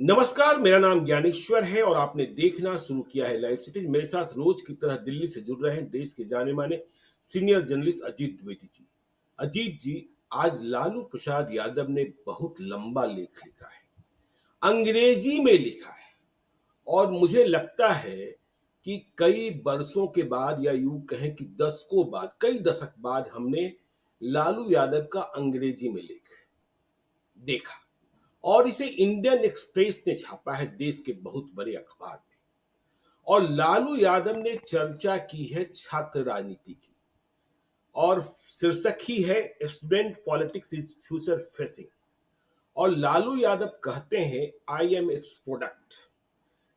नमस्कार, मेरा नाम ज्ञानेश्वर है और आपने देखना शुरू किया है लाइव सिटीज। मेरे साथ रोज की तरह दिल्ली से जुड़ रहे हैं देश के जाने माने सीनियर जर्नलिस्ट अजीत द्विवेदी जी। अजीत जी, आज लालू प्रसाद यादव ने बहुत लंबा लेख लिखा है, अंग्रेजी में लिखा है। और मुझे लगता है कि कई बरसों के बाद या यूं कहें कि दशकों बाद, कई दशक बाद हमने लालू यादव का अंग्रेजी में लेख देखा। और इसे इंडियन एक्सप्रेस ने छापा है, देश के बहुत बड़े अखबार में। और लालू यादव ने चर्चा की है छात्र राजनीति की, और शीर्षक ही है student politics is future facing. और लालू यादव कहते हैं, I am its product,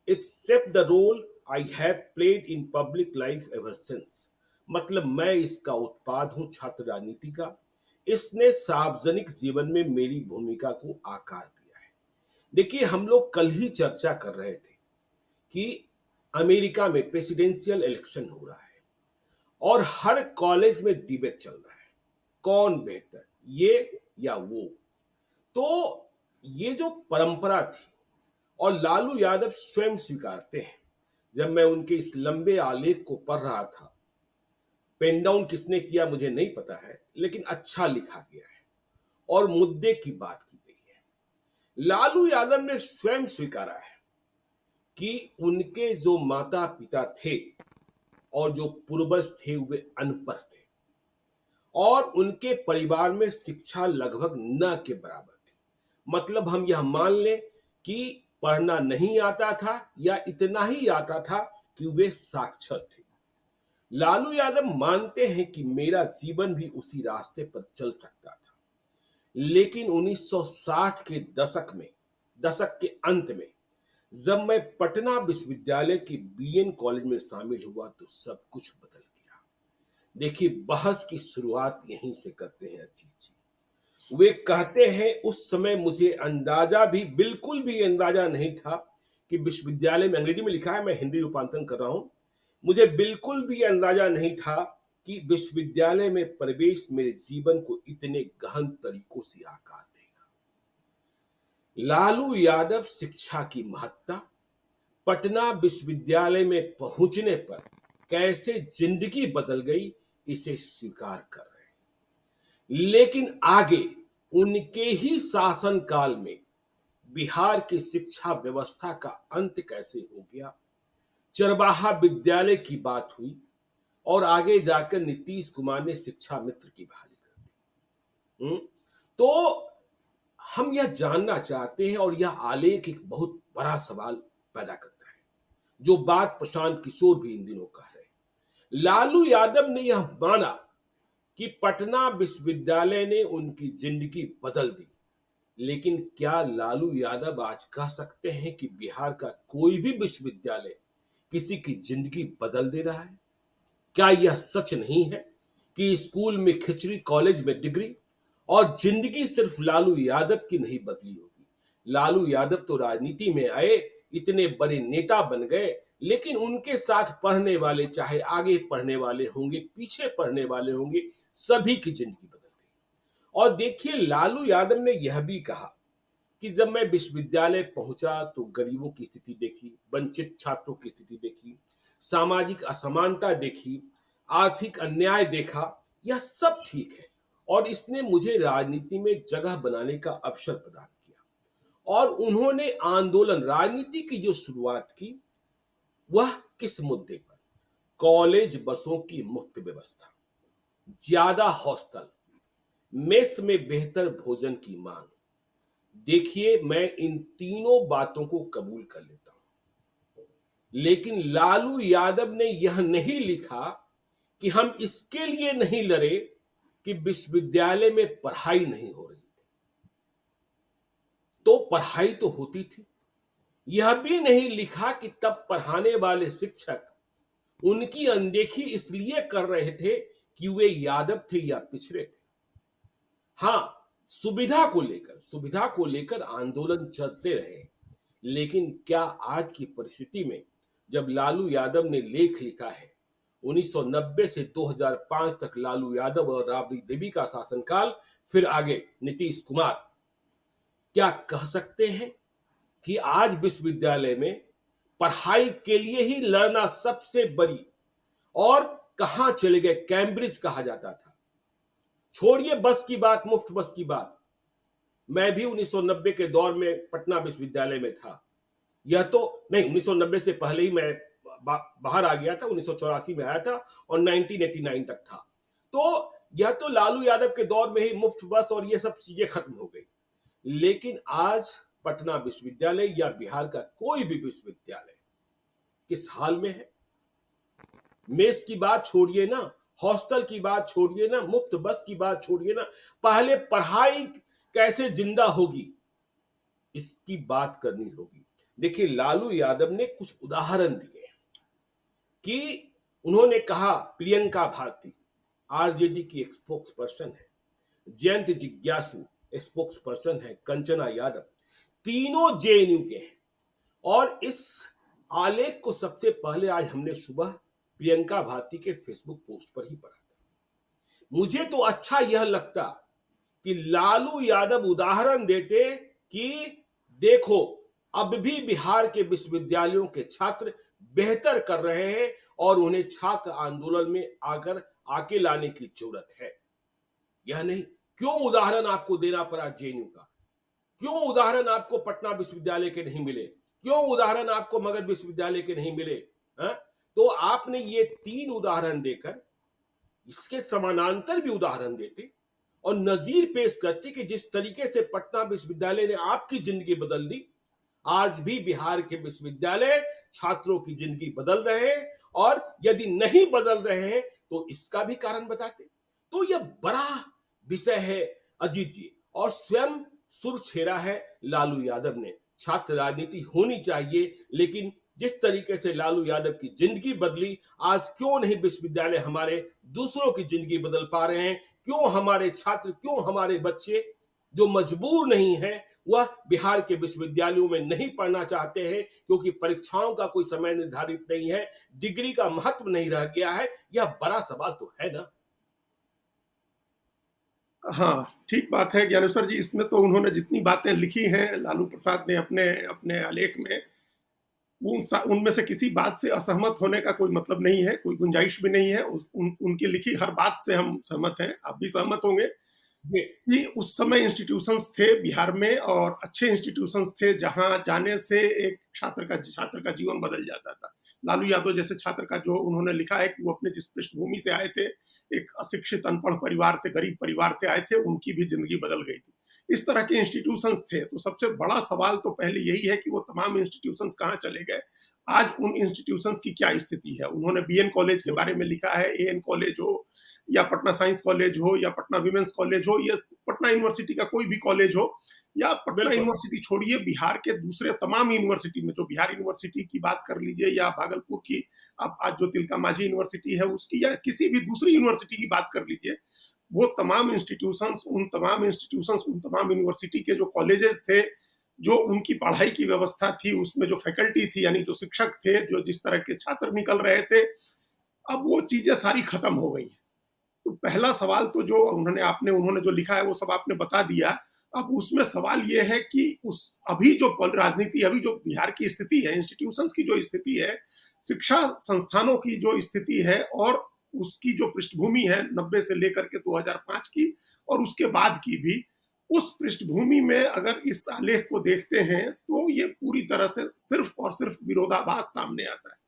except the role I have played in public life ever since. मतलब मैं इसका उत्पाद हूं छात्र राजनीति का। इसने सार्वजनिक जीवन में मेरी भूमिका को आकार दिया है। देखिए, हम लोग कल ही चर्चा कर रहे थे कि अमेरिका में प्रेसिडेंशियल इलेक्शन हो रहा है और हर कॉलेज में डिबेट चल रहा है, कौन बेहतर, ये या वो। तो ये जो परंपरा थी, और लालू यादव स्वयं स्वीकारते हैं, जब मैं उनके इस लंबे आलेख को पढ़ रहा था, पेन डाउन किसने किया मुझे नहीं पता है, लेकिन अच्छा लिखा गया है और मुद्दे की बात की गई है। लालू यादव ने स्वयं स्वीकारा है कि उनके जो माता पिता थे और जो पूर्वज थे वे अनपढ़ थे, और उनके परिवार में शिक्षा लगभग न के बराबर थी। मतलब हम यह मान लें कि पढ़ना नहीं आता था या इतना ही आता था कि वे साक्षर थे। लालू यादव मानते हैं कि मेरा जीवन भी उसी रास्ते पर चल सकता था, लेकिन 1960 के दशक के अंत में जब मैं पटना विश्वविद्यालय के बीएन कॉलेज में शामिल हुआ तो सब कुछ बदल गया। देखिए, बहस की शुरुआत यहीं से करते हैं अजीत जी। वे कहते हैं, उस समय मुझे बिल्कुल भी अंदाजा नहीं था कि विश्वविद्यालय में, अंग्रेजी में लिखा है, मैं हिंदी रूपांतरण कर रहा हूं, मुझे बिल्कुल भी अंदाजा नहीं था कि विश्वविद्यालय में प्रवेश मेरे जीवन को इतने गहन तरीकों से आकार देगा। लालू यादव शिक्षा की महत्ता, पटना विश्वविद्यालय में पहुंचने पर कैसे जिंदगी बदल गई, इसे स्वीकार कर रहे हैं। लेकिन आगे उनके ही शासनकाल में बिहार की शिक्षा व्यवस्था का अंत कैसे हो गया, चरवाहा विद्यालय की बात हुई, और आगे जाकर नीतीश कुमार ने शिक्षा मित्र की बहाली कर दी। तो हम यह जानना चाहते हैं, और यह आलेख एक बहुत बड़ा सवाल पैदा करता है, जो बात प्रशांत किशोर भी इन दिनों कह रहे हैं। लालू यादव ने यह माना कि पटना विश्वविद्यालय ने उनकी जिंदगी बदल दी, लेकिन क्या लालू यादव आज कह सकते हैं कि बिहार का कोई भी विश्वविद्यालय किसी की जिंदगी बदल दे रहा है? क्या यह सच नहीं है कि स्कूल में खिचड़ी, कॉलेज में डिग्री, और जिंदगी सिर्फ लालू यादव की नहीं बदली होगी? लालू यादव तो राजनीति में आए, इतने बड़े नेता बन गए, लेकिन उनके साथ पढ़ने वाले, चाहे आगे पढ़ने वाले होंगे, पीछे पढ़ने वाले होंगे, सभी की जिंदगी बदल गई। और देखिए, लालू यादव ने यह भी कहा कि जब मैं विश्वविद्यालय पहुंचा तो गरीबों की स्थिति देखी, वंचित छात्रों की स्थिति देखी, सामाजिक असमानता देखी, आर्थिक अन्याय देखा। यह सब ठीक है, और इसने मुझे राजनीति में जगह बनाने का अवसर प्रदान किया। और उन्होंने आंदोलन, राजनीति की जो शुरुआत की, वह किस मुद्दे पर? कॉलेज बसों की मुफ्त व्यवस्था, ज्यादा हॉस्टल, मेस में बेहतर भोजन की मांग। देखिए, मैं इन तीनों बातों को कबूल कर लेता हूं, लेकिन लालू यादव ने यह नहीं लिखा कि हम इसके लिए नहीं लड़े कि विश्वविद्यालय में पढ़ाई नहीं हो रही थी। तो पढ़ाई तो होती थी। यह भी नहीं लिखा कि तब पढ़ाने वाले शिक्षक उनकी अनदेखी इसलिए कर रहे थे कि वे यादव थे या पिछड़े थे। हाँ, सुविधा को लेकर आंदोलन चलते रहे, लेकिन क्या आज की परिस्थिति में, जब लालू यादव ने लेख लिखा है, 1990 से 2005 तक लालू यादव और राबड़ी देवी का शासनकाल, फिर आगे नीतीश कुमार, क्या कह सकते हैं कि आज विश्वविद्यालय में पढ़ाई के लिए ही लड़ना सबसे बड़ी, और कहां चले गए, कैम्ब्रिज कहा जाता था। छोड़िए बस की बात, मुफ्त बस की बात, मैं भी 1990 के दौर में पटना विश्वविद्यालय में था। यह तो नहीं, 1990 से पहले ही मैं बाहर आ गया था, 1984 में आया था और 1989 तक था। तो यह तो लालू यादव के दौर में ही मुफ्त बस और ये सब चीजें खत्म हो गई। लेकिन आज पटना विश्वविद्यालय या बिहार का कोई भी विश्वविद्यालय किस हाल में है? मेस की बात छोड़िए ना, हॉस्टल की बात छोड़िए ना, मुफ्त बस की बात छोड़िए ना, पहले पढ़ाई कैसे जिंदा होगी इसकी बात करनी होगी। देखिए, लालू यादव ने कुछ उदाहरण दिए कि उन्होंने कहा प्रियंका भारती आरजेडी की स्पोक्स पर्सन है, जयंत जिज्ञासु स्पोक्स पर्सन है, कंचना यादव, तीनों जेएनयू के हैं। और इस आलेख को सबसे पहले आज हमने सुबह प्रियंका भारती के फेसबुक पोस्ट पर ही पढ़ा था। मुझे तो अच्छा यह लगता कि लालू यादव उदाहरण देते कि देखो, अब भी बिहार के विश्वविद्यालयों के छात्र बेहतर कर रहे हैं और उन्हें छात्र आंदोलन में आके लाने की जरूरत है। यह नहीं, क्यों उदाहरण आपको देना पड़ा जेएनयू का? क्यों उदाहरण आपको पटना विश्वविद्यालय के नहीं मिले? क्यों उदाहरण आपको मगध विश्वविद्यालय के नहीं मिले? हा? तो आपने ये 3 उदाहरण देकर इसके समानांतर भी उदाहरण देते और नजीर पेश करते कि जिस तरीके से पटना विश्वविद्यालय ने आपकी जिंदगी बदल दी, आज भी बिहार के विश्वविद्यालय छात्रों की जिंदगी बदल रहे हैं, और यदि नहीं बदल रहे हैं तो इसका भी कारण बताते। तो यह बड़ा विषय है अजीत जी, और स्वयं सुर छेड़ा है लालू यादव ने। छात्र राजनीति होनी चाहिए, लेकिन जिस तरीके से लालू यादव की जिंदगी बदली, आज क्यों नहीं विश्वविद्यालय हमारे दूसरों की जिंदगी बदल पा रहे हैं? क्यों हमारे छात्र, क्यों हमारे बच्चे जो मजबूर नहीं है वह बिहार के विश्वविद्यालयों में नहीं पढ़ना चाहते हैं? क्योंकि परीक्षाओं का कोई समय निर्धारित नहीं है, डिग्री का महत्व नहीं रह गया है। यह बड़ा सवाल तो है ना। हाँ, ठीक बात है ज्ञानेश्वर जी। इसमें तो उन्होंने जितनी बातें लिखी हैं लालू प्रसाद ने अपने अपने आलेख में, उनमें से किसी बात से असहमत होने का कोई मतलब नहीं है, कोई गुंजाइश भी नहीं है। उनकी लिखी हर बात से हम सहमत हैं, आप भी सहमत होंगे कि उस समय इंस्टीट्यूशंस थे बिहार में, और अच्छे इंस्टीट्यूशंस थे जहां जाने से एक छात्र का जीवन बदल जाता था। लालू यादव जैसे छात्र का, जो उन्होंने लिखा है कि वो अपने जिस पृष्ठभूमि से आए थे, एक अशिक्षित अनपढ़ परिवार से, गरीब परिवार से आए थे, उनकी भी जिंदगी बदल गई थी। इस तरह के इंस्टीट्यूशंस थे। तो सबसे बड़ा सवाल तो पहले यही है कि वो तमाम इंस्टीट्यूशंस कहाँ चले गए, आज उन इंस्टीट्यूशंस की क्या स्थिति है। उन्होंने बीएन कॉलेज के बारे में लिखा है, एएन कॉलेज हो या पटना साइंस कॉलेज हो या पटना विमेंस कॉलेज हो या पटना यूनिवर्सिटी का कोई भी कॉलेज हो, या पटना यूनिवर्सिटी छोड़िए, बिहार के दूसरे तमाम यूनिवर्सिटी में, जो बिहार यूनिवर्सिटी की बात कर लीजिए या भागलपुर की अब आज जो तिलका मांझी यूनिवर्सिटी है उसकी, या किसी भी दूसरी यूनिवर्सिटी की बात कर लीजिए, वो तमाम इंस्टीट्यूशंस, उन तमाम यूनिवर्सिटी के जो कॉलेजेस थे, जो उनकी पढ़ाई की व्यवस्था थी, उसमें जो फैकल्टी थी, यानी जो शिक्षक थे, जो जिस तरह के छात्र निकल रहे थे, अब वो चीजें सारी खत्म हो गई हैं। तो पहला सवाल तो जो उन्होंने जो लिखा है वो सब आपने बता दिया। अब उसमें सवाल ये है कि उस अभी जो राजनीति, अभी जो बिहार की स्थिति है, इंस्टीट्यूशंस की जो स्थिति है, शिक्षा संस्थानों की जो स्थिति है, और उसकी जो पृष्ठभूमि है 90 से लेकर के 2005 की और उसके बाद की भी, उस पृष्ठभूमि में अगर इस आलेख को देखते हैं तो ये पूरी तरह से सिर्फ और सिर्फ विरोधाभास सामने आता है।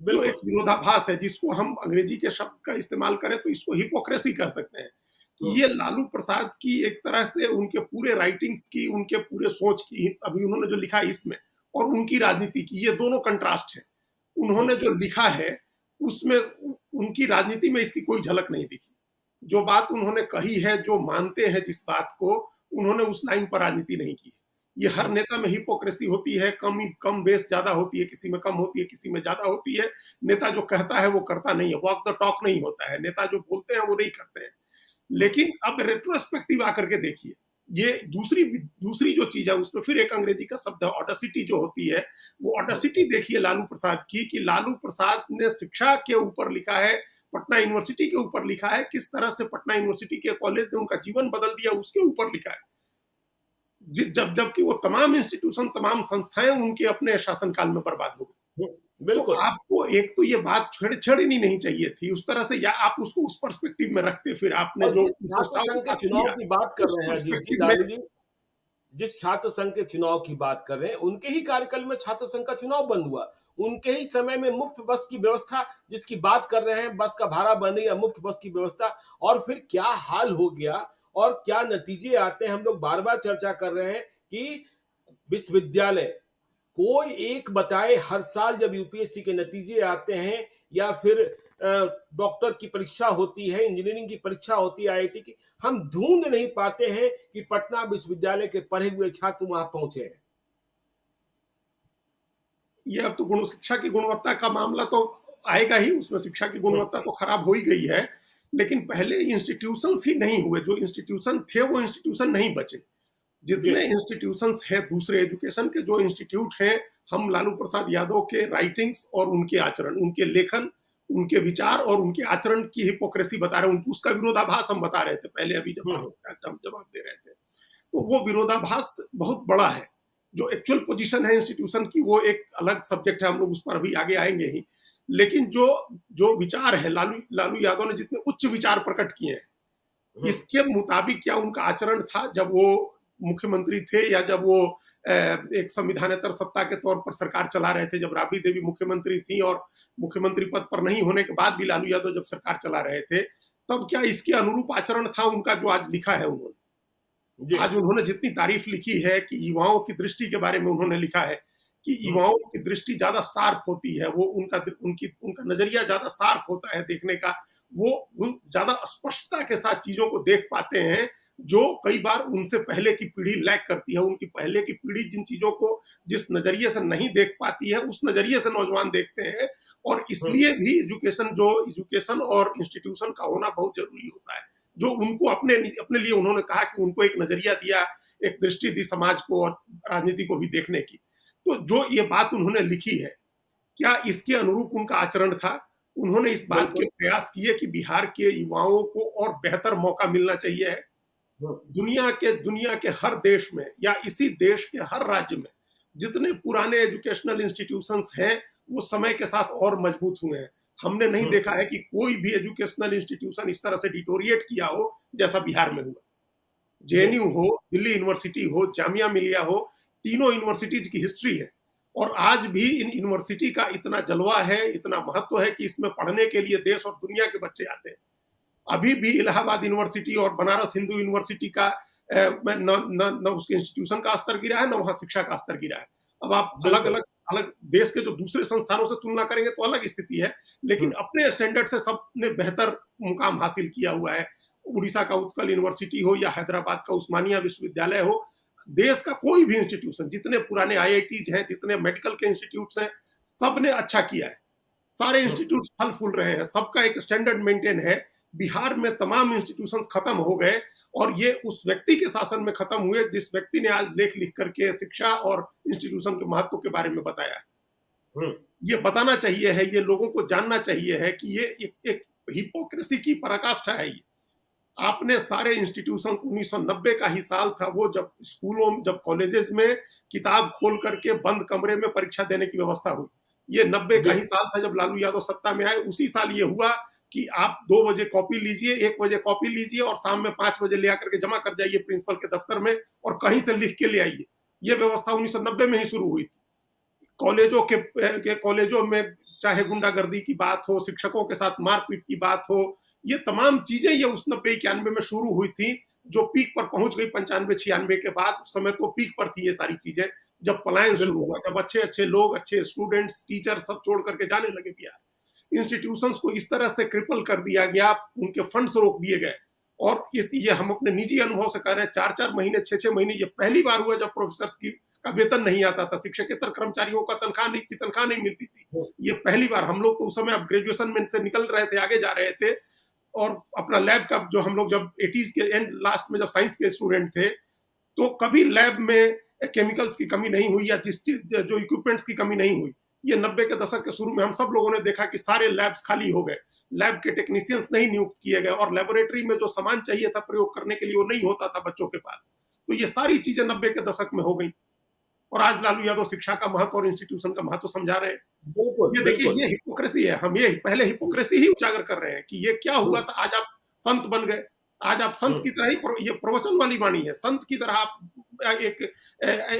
जो एक विरोधाभास है, जिसको हम अंग्रेजी के शब्द का इस्तेमाल करें तो इसको हिपोक्रेसी कह सकते हैं। ये लालू प्रसाद की एक तरह से उनके पूरे राइटिंग्स की, उनके पूरे सोच की, अभी उन्होंने जो लिखा है इसमें, और उनकी राजनीति की, ये दोनों कंट्रास्ट है। उन्होंने जो लिखा है उसमें उनकी राजनीति में इसकी कोई झलक नहीं दिखी। जो बात उन्होंने कही है, जो मानते हैं जिस बात को, उन्होंने उस लाइन पर राजनीति नहीं की। ये हर नेता में हिपोक्रेसी होती है, कम बेस ज्यादा होती है, किसी में कम होती है, किसी में ज्यादा होती है। नेता जो कहता है वो करता नहीं है, वॉक द टॉक नहीं होता है। नेता जो बोलते हैं वो नहीं करते हैं। लेकिन अब रेट्रोस्पेक्टिव आकर के देखिए, ये दूसरी जो चीज है, उसमें फिर एक अंग्रेजी का शब्द है ऑडेसिटी जो होती है, वो ऑडेसिटी देखिए लालू प्रसाद की, कि लालू प्रसाद ने शिक्षा के ऊपर लिखा है, पटना यूनिवर्सिटी के ऊपर लिखा है, किस तरह से पटना यूनिवर्सिटी के कॉलेज ने उनका जीवन बदल दिया उसके ऊपर लिखा है। जबकि वो तमाम इंस्टीट्यूशन, तमाम संस्थाएं उनके अपने शासनकाल में बर्बाद हो गई। तो बिल्कुल। आपको एक तो ये बात छेड़नी नहीं चाहिए थी उस तरह से, या आप उसको उस पर्सपेक्टिव में रखते, फिर आपने और जो जिस छात्र विशेषताओं के संघ के साथ चुनाव किया की बात कर उस रहे हैं अजीत जी, पर्सपेक्टिव में। लालू जी, जिस छात्र संघ के चुनाव की बात कर रहे हैं, उनके ही कार्यकाल में छात्र संघ का चुनाव बंद हुआ। उनके ही समय में मुफ्त बस की व्यवस्था जिसकी बात कर रहे हैं, बस का भाड़ा बंद या मुफ्त बस की व्यवस्था, और फिर क्या हाल हो गया और क्या नतीजे आते हैं। हम लोग बार-बार चर्चा कर रहे हैं कि विश्वविद्यालय कोई एक बताए, हर साल जब यूपीएससी के नतीजे आते हैं या फिर डॉक्टर की परीक्षा होती है, इंजीनियरिंग की परीक्षा होती है, आईआईटी की, हम ढूंढ नहीं पाते हैं कि पटना विश्वविद्यालय के पढ़े हुए छात्र वहां पहुंचे हैं। ये अब तो गुण शिक्षा की गुणवत्ता का मामला तो आएगा ही, उसमें शिक्षा की हम्म, गुणवत्ता तो खराब हो ही गई है। लेकिन पहले इंस्टीट्यूशंस ही नहीं हुए, जो इंस्टीट्यूशन थे वो इंस्टीट्यूशन नहीं बचे। जी। जितने इंस्टीट्यूशंस हैं दूसरे एजुकेशन के, जो इंस्टीट्यूट हैं, हम लालू प्रसाद यादव के राइटिंग्स और उनके आचरण, उनके लेखन, उनके विचार और उनके आचरण की हिपोक्रेसी बता रहे हैं, उसका विरोधाभास हम बता रहे थे पहले, अभी जब हम्म, आप जवाब दे रहे थे। तो वो विरोधाभास बहुत बड़ा है। जो एक्चुअल पोजीशन है इंस्टीट्यूशन की वो एक अलग सब्जेक्ट है, हम लोग उस पर अभी आगे आएंगे ही। लेकिन जो जो विचार है, लालू लालू यादव ने जितने उच्च विचार प्रकट किए हैं, हम्म, इसके मुताबिक क्या उनका आचरण था जब वो मुख्यमंत्री थे, या जब वो एक संविधानेतर सत्ता के तौर पर सरकार चला रहे थे, जब राबड़ी देवी मुख्यमंत्री थी और मुख्यमंत्री पद पर नहीं होने के बाद भी लालू यादव जब सरकार चला रहे थे, तब क्या इसके अनुरूप आचरण था उनका जो आज लिखा है उन्होंने? जी। आज उन्होंने जितनी तारीफ लिखी है कि युवाओं की दृष्टि के बारे में उन्होंने लिखा है कि हम्म, युवाओं की दृष्टि ज्यादा शार्प होती है, वो उनका नजरिया ज्यादा शार्प होता है देखने का, वो ज्यादा स्पष्टता के साथ चीजों को देख पाते हैं, जो कई बार उनसे पहले की पीढ़ी लैक करती है। उनकी पहले की पीढ़ी जिन चीजों को जिस नजरिए से नहीं देख पाती है, उस नजरिए से नौजवान देखते हैं। और हम्म, इसलिए भी एजुकेशन और इंस्टीट्यूशन का होना बहुत जरूरी होता है। जो उनको अपने अपने लिए उन्होंने कहा कि उनको एक नजरिया दिया, एक दृष्टि दी समाज को और राजनीति को भी देखने की। तो जो ये बात उन्होंने लिखी है, क्या इसके अनुरूप उनका आचरण था? उन्होंने इस बात के बिल्कुल। प्रयास किए कि बिहार के युवाओं को और बेहतर मौका मिलना चाहिए है। हम्म, दुनिया के हर देश में या इसी देश के हर राज्य में जितने पुराने एजुकेशनल इंस्टीट्यूशंस हैं, वो समय के साथ और मजबूत हुए हैं। हमने नहीं हम्म, देखा है कि कोई भी एजुकेशनल इंस्टीट्यूशन इस तरह से डिटोरिएट किया हो जैसा बिहार में हुआ। जी। जेएनयू हो, दिल्ली यूनिवर्सिटी हो, जामिया मिलिया हो, तीनों यूनिवर्सिटीज की हिस्ट्री है। और आज भी इन यूनिवर्सिटी का इतना जलवा है, इतना महत्व है कि इसमें पढ़ने के लिए देश और दुनिया के बच्चे आते हैं। अभी भी इलाहाबाद यूनिवर्सिटी और बनारस हिंदू यूनिवर्सिटी का न उसके इंस्टीट्यूशन का स्तर गिरा है, न वहाँ शिक्षा का स्तर गिरा है। अब आप अलग बिल्कुल। अलग अलग देश के जो दूसरे संस्थानों से तुलना करेंगे तो अलग स्थिति है, लेकिन हम्म, अपने स्टैंडर्ड से सबने बेहतर मुकाम हासिल किया हुआ है। उड़ीसा का उत्कल यूनिवर्सिटी हो या हैदराबाद का उस्मानिया विश्वविद्यालय हो, देश का कोई भी इंस्टीट्यूशन, जितने पुराने आईआईटीज हैं, जितने मेडिकल के इंस्टीट्यूट्स हैं, सबने अच्छा किया है। सारे हम्म, इंस्टीट्यूट फल फूल रहे हैं, सबका एक स्टैंडर्ड मेंटेन है। बिहार में तमाम इंस्टीट्यूशंस खत्म हो गए, और ये उस व्यक्ति के शासन में खत्म हुए जिस व्यक्ति ने आज लेख लिख करके शिक्षा और इंस्टीट्यूशन के महत्व के बारे में बताया है। हम्म, ये बताना चाहिए है, ये लोगों को जानना चाहिए है कि ये एक हिपोक्रेसी की पराकाष्ठा है। ये आपने सारे इंस्टीट्यूशन, 1990 का ही साल था वो, जब स्कूलों, जब कॉलेजेस में किताब खोल करके बंद कमरे में परीक्षा देने की व्यवस्था हुई। ये 90 का जी। ही साल था जब लालू यादव सत्ता में आए। उसी साल ये हुआ कि आप 2 बजे कॉपी लीजिए, 1 बजे कॉपी लीजिए और शाम में 5 बजे ले आकर के जमा कर जाइए प्रिंसिपल के दफ्तर में, और कहीं से लिख के ले आइए। ये व्यवस्था 1990 में ही शुरू हुई थी। कॉलेजों में चाहे गुंडागर्दी की बात हो, शिक्षकों के साथ मारपीट की बात हो, ये तमाम चीजें ये उस 90-91 में शुरू हुई थी, जो पीक पर पहुंच गई 95-96 के बाद। उस समय तो पीक पर थी ये सारी चीजें, जब पलायन शुरू बिल्कुल। हुआ, जब अच्छे अच्छे लोग, अच्छे स्टूडेंट्स, टीचर सब छोड़ करके जाने लगे बिहार। इंस्टीट्यूशंस को इस तरह से क्रिपल कर दिया गया, उनके फंड्स रोक दिए गए। और ये हम अपने निजी अनुभव से कह रहे हैं, 4-4 महीने, 6-6 महीने, ये पहली बार हुआ जब प्रोफेसर की का वेतन नहीं आता था, शिक्षकेतर कर्मचारियों का तनख्वाह नहीं मिलती थी। हम्म, ये पहली बार। हम लोग तो उस समय अब ग्रेजुएशन में से निकल रहे थे, आगे जा रहे थे, और अपना लैब का जो हम लोग जब 80s के एंड लास्ट में जब साइंस के स्टूडेंट थे, तो कभी लैब में केमिकल्स की कमी नहीं हुई या जिस चीज जो इक्विपमेंट्स की कमी नहीं हुई। ये 90 के दशक के शुरू में हम सब लोगों ने देखा कि सारे लैब्स खाली हो गए, लैब के टेक्नीशियंस नहीं नियुक्त किए गए, और लेबोरेटरी में जो सामान चाहिए था प्रयोग करने के लिए वो नहीं होता था बच्चों के पास। तो ये सारी चीजें 90 के दशक में हो गई, और आज लालू यादव शिक्षा का महत्व और इंस्टीट्यूशन का महत्व समझा रहे हैं। बिल्कुल, ये देखिए, बिल्कुल। ये हिपोक्रेसी है। हम ये पहले हिपोक्रेसी ही उजागर कर रहे हैं कि ये क्या हुआ हुँ, था। आज आप संत बन गए, आज आप संत हुँ, की तरह ही ये प्रवचन वाली वाणी है, संत की तरह आप एक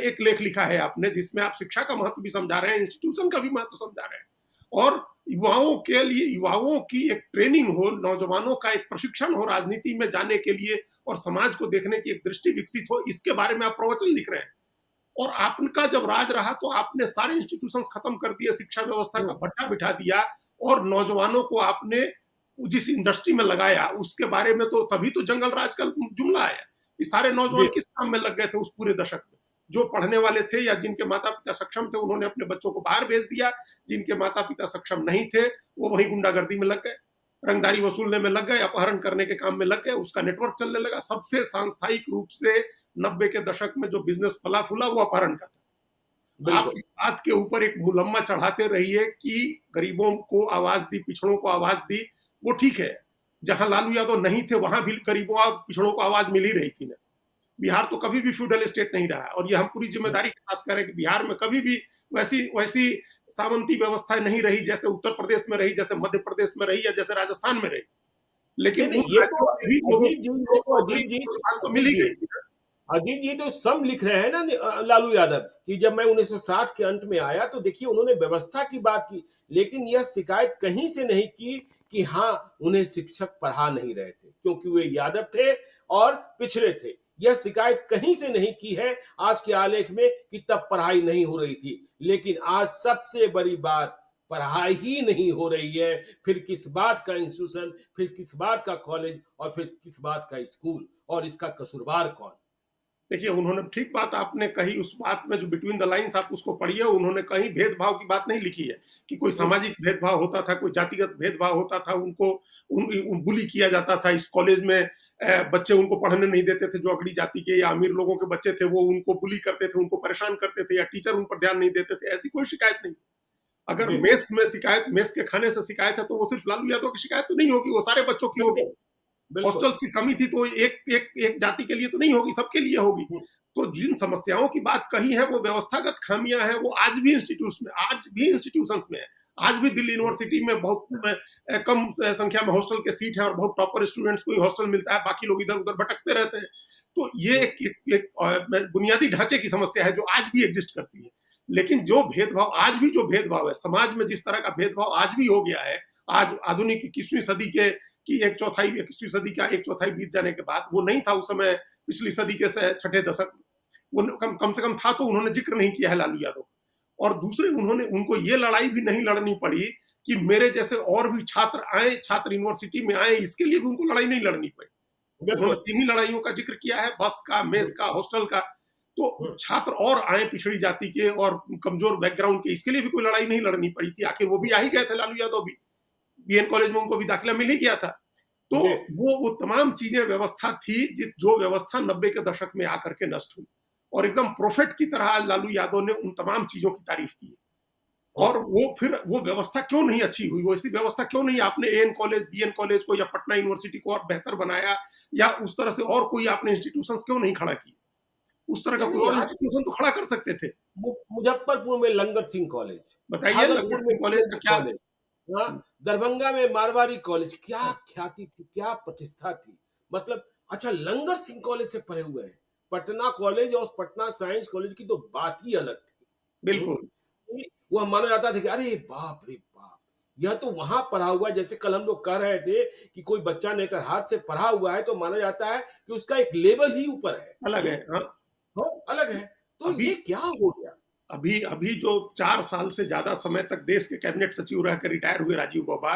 एक लेख लिखा है आपने, जिसमें आप शिक्षा का महत्व भी समझा रहे हैं, इंस्टीट्यूशन का भी महत्व समझा रहे हैं, और युवाओं के लिए, युवाओं की एक ट्रेनिंग हो, नौजवानों का एक प्रशिक्षण हो राजनीति में जाने के लिए, और समाज को देखने की एक दृष्टि विकसित हो, इसके बारे में आप प्रवचन लिख रहे हैं। और आपका जब राज रहा तो आपने सारे इंस्टीट्यूशंस खत्म कर दिए, शिक्षा व्यवस्था का हुँ, भट्टा बिठा दिया, और नौजवानों को आपने जिस इंडस्ट्री में लगाया उसके बारे में तो तभी तो जंगल राज का जुमला आया कि सारे जी, नौजवान किस काम में लग गए थे उस पूरे दशक में। जो पढ़ने वाले थे या जिनके माता पिता सक्षम थे, उन्होंने अपने बच्चों को बाहर भेज दिया, जिनके माता पिता सक्षम नहीं थे वो वहीं गुंडागर्दी में लग गए, रंगदारी वसूलने में लग गए, अपहरण करने के काम में लग गए, उसका नेटवर्क चलने लगा। सबसे सांस्थायिक रूप से 90 के दशक में जो बिजनेस फला फूला वो अपहरण का था। आप बिल्कुल। इस बात के ऊपर एक मुलम्मा चढ़ाते रहिए कि गरीबों को आवाज दी, पिछड़ों को आवाज दी, वो ठीक है। जहां लालू यादव नहीं थे वहां भी गरीबों और पिछड़ों को आवाज मिल ही रही थी ना। बिहार तो कभी भी फ्यूडल स्टेट नहीं रहा, और ये हम पूरी हुँ, जिम्मेदारी के साथ करें कि बिहार में कभी भी वैसी वैसी सामंती व्यवस्था नहीं रही जैसे उत्तर प्रदेश में रही, जैसे मध्य प्रदेश में रही, या जैसे राजस्थान में रही। लेकिन नहीं, नहीं, उन ये तो राज्यों में भी लोगों अजीत जी, को देखो नौकरी अजीत जी, रोजगार तो मिल अजीत ही जी, गई थी ना। अजीत जी तो सम लिख रहे हैं ना लालू यादव कि जब मैं 1960 के अंत में आया तो देखिए उन्होंने व्यवस्था की बात की, लेकिन यह शिकायत कहीं से नहीं की कि हाँ, उन्हें शिक्षक पढ़ा नहीं रहे थे, क्योंकि वे यादव थे और पिछड़े थे। यह शिकायत कहीं से नहीं की है आज के आलेख में कि तब पढ़ाई नहीं हो रही थी। लेकिन आज सबसे बड़ी बात, पढ़ाई ही नहीं हो रही है, फिर किस बात का इंस्टीट्यूशन, फिर किस बात का कॉलेज और फिर किस बात का स्कूल, और इसका कसूरवार कौन? देखिए, उन्होंने ठीक बात आपने कही, उस बात में जो बिटवीन द लाइन्स आप उसको पढ़िए, उन्होंने कहीं भेदभाव की बात नहीं लिखी है कि कोई हुँ, सामाजिक भेदभाव होता था, कोई जातिगत भेदभाव होता था, उनको बुली किया जाता था। इस कॉलेज में बच्चे उनको पढ़ने नहीं देते थे, जो अगड़ी जाति के या अमीर लोगों के बच्चे थे, वो उनको बुली करते थे, उनको परेशान करते थे, या टीचर उन पर ध्यान नहीं देते थे। ऐसी कोई शिकायत नहीं। अगर जी, मेस में शिकायत, मेस के खाने से शिकायत है, तो वो सिर्फ लालू यादव की शिकायत तो नहीं होगी, वो सारे बच्चों की होगी। बिल्कुल, बिल्कुल। हॉस्टल्स की कमी थी तो एक जाति के लिए तो नहीं होगी, सबके लिए होगी। हुँ, तो जिन समस्याओं की बात कही है वो व्यवस्थागत खामियां हैं, वो आज भी इंस्टीट्यूशंस में है। आज भी दिल्ली हुँ, यूनिवर्सिटी में बहुत कम संख्या में हॉस्टल के सीट है, और बहुत टॉपर स्टूडेंट्स को ही हॉस्टल मिलता है, बाकी लोग इधर उधर भटकते रहते हैं। तो ये हुँ, एक बुनियादी ढांचे की समस्या है जो आज भी एग्जिस्ट करती है। लेकिन जो भेदभाव, आज भी जो भेदभाव है समाज में, जिस तरह का भेदभाव आज भी हो गया है, आज आधुनिक 21वीं सदी के कि एक चौथाई, 21वीं सदी का एक चौथाई बीत जाने के बाद, वो नहीं था उस समय पिछली सदी के छठे दशक में। वो कम से कम था, तो उन्होंने जिक्र नहीं किया है लालू यादव। और दूसरे, उन्होंने, उनको ये लड़ाई भी नहीं लड़नी पड़ी कि मेरे जैसे और भी छात्र आए, छात्र यूनिवर्सिटी में आए, इसके लिए भी उनको लड़ाई नहीं लड़नी पड़ी। उन्होंने बिल्कुल। 3 ही लड़ाइयों का जिक्र किया है, बस का, मेस हुँ, का, हॉस्टल का। तो हुँ, छात्र और आए पिछड़ी जाति के और कमजोर बैकग्राउंड के, इसके लिए भी कोई लड़ाई नहीं लड़नी पड़ी थी। आखिर वो भी आ ही गए थे, लालू यादव भी। बीएन कॉलेज में उनको भी दाखिला मिल ही गया था। तो जी, वो तमाम चीजें व्यवस्था थी, जो व्यवस्था 90 के दशक में आकर के नष्ट हुई, और एकदम प्रोफेट की तरह लालू यादव ने उन तमाम चीजों की तारीफ की। हुँ, और वो फिर वो व्यवस्था क्यों नहीं अच्छी हुई, वो ऐसी व्यवस्था क्यों नहीं, आपने एएन कॉलेज, बीएन कॉलेज को या पटना यूनिवर्सिटी को और बेहतर बनाया, या उस तरह से और कोई आपने इंस्टीट्यूशंस क्यों नहीं खड़ा किए? उस तरह का नहीं, कोई नहीं और आज इंस्टीट्यूशन तो खड़ा कर सकते थे। मुज़फ्फरपुर में लंगर सिंह कॉलेज, बताइए भागलपुर लंगर में सिंह कॉलेज का बीएड क्या? कॉलेज, हाँ, दरभंगा में मारवाड़ी कॉलेज, क्या ख्याति थी, क्या प्रतिष्ठा थी। मतलब अच्छा लंगर सिंह कॉलेज से पढ़े हुए हैं। पटना कॉलेज और पटना साइंस कॉलेज की तो बात ही अलग थी। हुँ, बिल्कुल। कि वह माना जाता था कि अरे बाप रे बाप! यह तो वहाँ पढ़ा हुआ है, जैसे कल हम लोग कह रहे थे कि कोई बच्चा नेतरहाट से पढ़ा हुआ है तो माना जाता है कि उसका एक लेवल ही ऊपर है। अलग है, हुँ, हाँ। हाँ, अलग है। तो अभी ये क्या हो गया? अभी अभी जो 4 साल से ज़्यादा समय तक देश के कैबिनेट सचिव रहकर रिटायर हुए राजीव गौबा,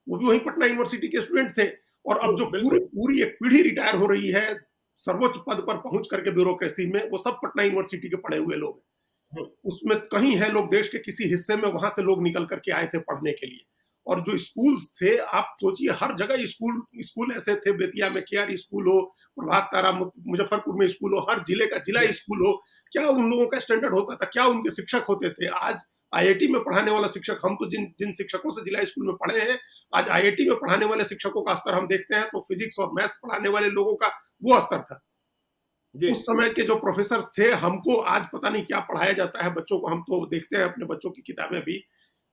वो भी वहीं पटना यूनिवर्सिटी के स्टूडेंट थे। और अब जो पूरी बिल्कुल। पूरी एक पीढ़ी रिटायर हो रही है, सर्वोच्च पद पर पहुँच करके ब्यूरोक्रेसी में, वो सब पटना यूनिवर्सिटी के पढ़े हुए लोग हैं। हुँ, उसमें कहीं है लोग देश के किसी हिस्से में, वहाँ से लोग निकल कर के आए थे पढ़ने के लिए। और जो स्कूल्स थे, आप सोचिए हर जगह स्कूल स्कूल ऐसे थे, बेतिया में केआर स्कूल हो, प्रभात तारा मुजफ्फरपुर में स्कूल हो, हर जिले का जिला हुँ, स्कूल हो, क्या उन लोगों का स्टैंडर्ड होता था, क्या उनके शिक्षक होते थे। आज आईआईटी में पढ़ाने वाला शिक्षक, हम तो जिन जिन शिक्षकों से जिला स्कूल में पढ़े हैं, आज आईआईटी में पढ़ाने वाले शिक्षकों का स्तर हम देखते हैं तो फिजिक्स और मैथ्स पढ़ाने वाले लोगों का वो स्तर था। जी। उस समय के जो प्रोफेसर थे, हमको आज पता नहीं क्या पढ़ाया जाता है बच्चों को, हम तो देखते हैं अपने बच्चों की किताबें भी।